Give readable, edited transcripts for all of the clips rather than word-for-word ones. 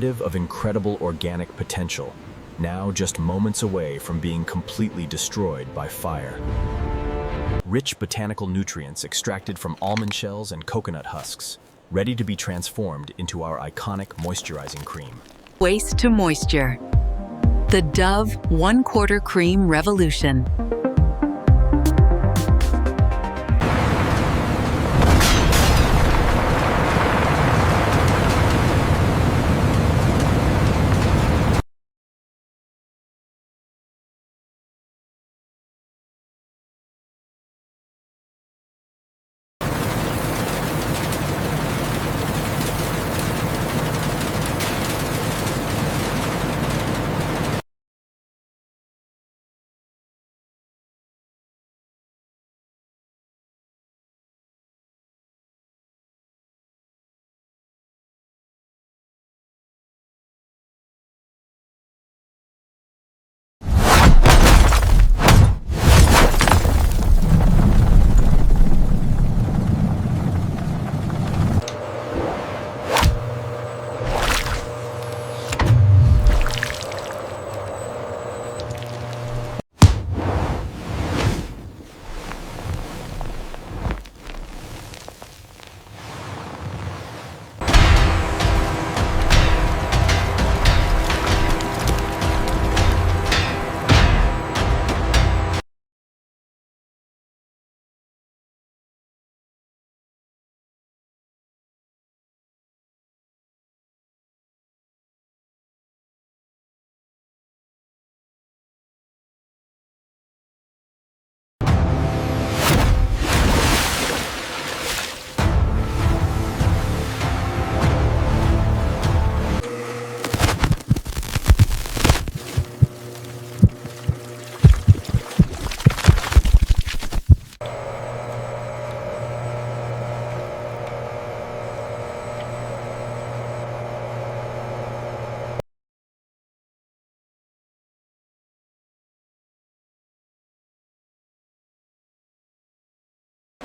narrative of incredible organic potential, now just moments away from being completely destroyed by fire. Rich botanical nutrients extracted from almond shells and coconut husks, ready to be transformed into our iconic moisturizing cream. Waste to moisture. The Dove 1/4 Cream Revolution.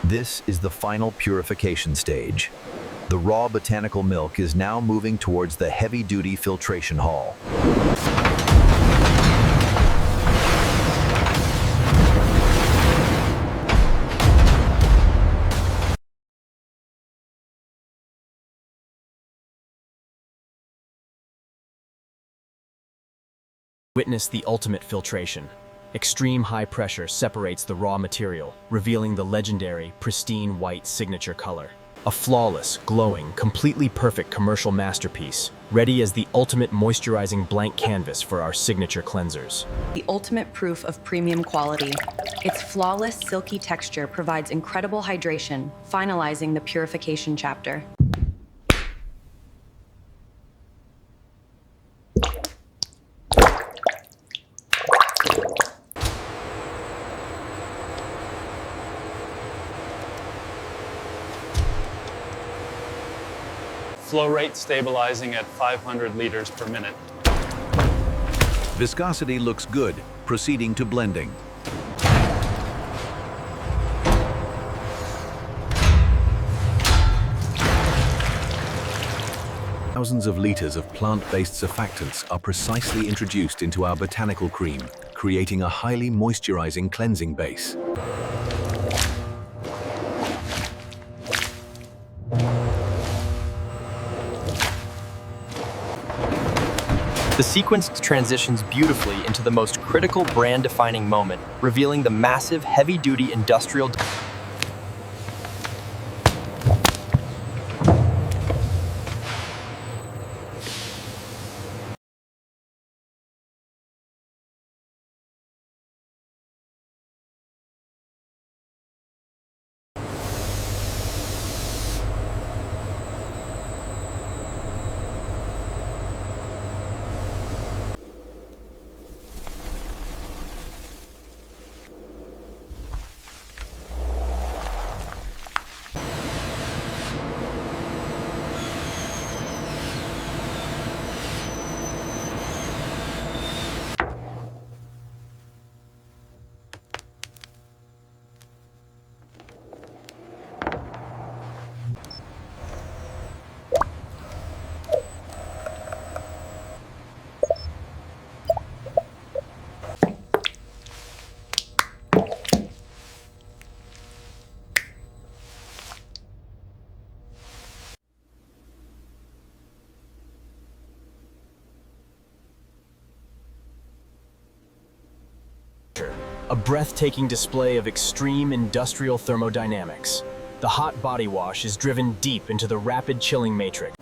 This is the final purification stage. The raw botanical milk is now moving towards the heavy-duty filtration hall. Witness the ultimate filtration. Extreme high pressure separates the raw material, revealing the legendary, pristine white signature color. A flawless, glowing, completely perfect commercial masterpiece, ready as the ultimate moisturizing blank canvas for our signature cleansers. The ultimate proof of premium quality. Its flawless, silky texture provides incredible hydration, finalizing the purification chapter. Flow rate stabilizing at 500 liters per minute. Viscosity looks good, proceeding to blending. Thousands of liters of plant-based surfactants are precisely introduced into our botanical cream, creating a highly moisturizing cleansing base. The sequence transitions beautifully into the most critical brand-defining moment, revealing the massive, heavy-duty industrial a breathtaking display of extreme industrial thermodynamics. The hot body wash is driven deep into the rapid chilling matrix.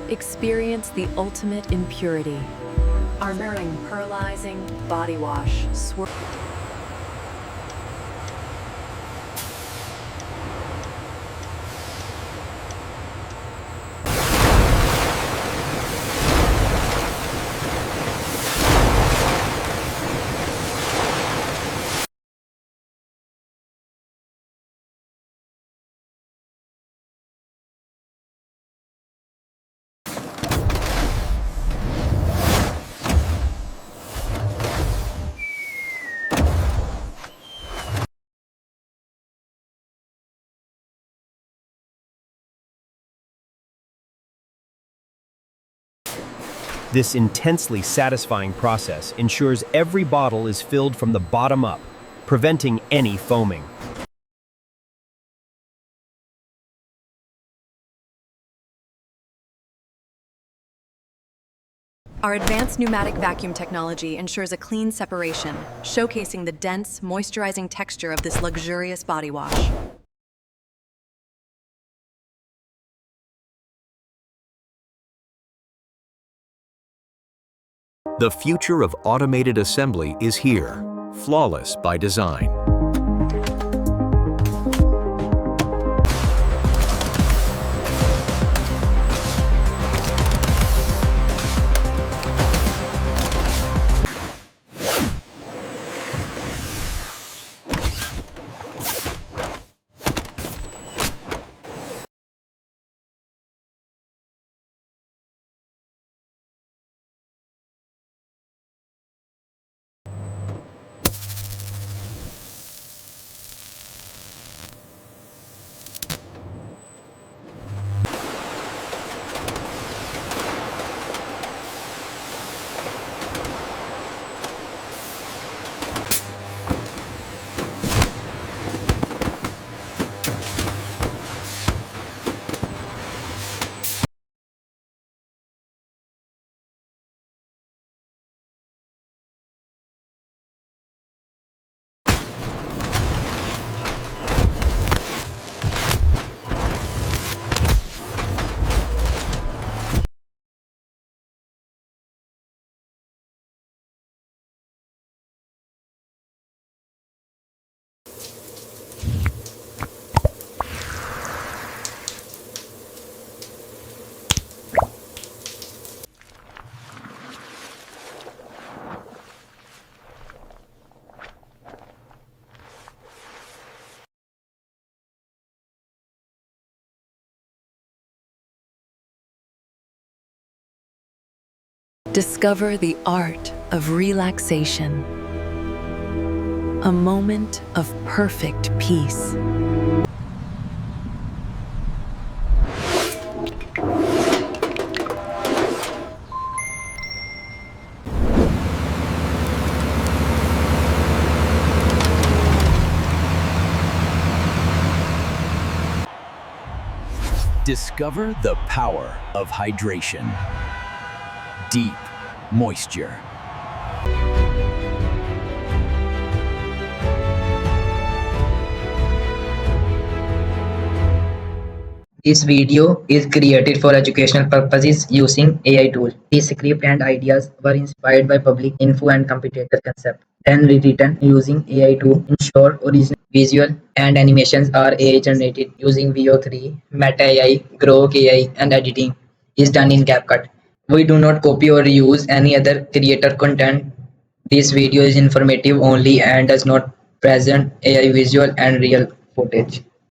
Experience the ultimate in purity. Our Nourishing pearlizing body wash. This intensely satisfying process ensures every bottle is filled from the bottom up, preventing any foaming. Our advanced pneumatic vacuum technology ensures a clean separation, showcasing the dense, moisturizing texture of this luxurious body wash. The future of automated assembly is here, flawless by design. Discover the art of relaxation. A moment of perfect peace. Discover the power of hydration. Deep moisture. This video is created for educational purposes using AI tool. The script and ideas were inspired by public info and competitor concept, then rewritten using AI to ensure original visual and animations are AI generated using VO3, Meta AI, Grok AI, and editing is done in CapCut. We do not copy or reuse any other creator content. This video is informative only and does not present AI visual and real footage.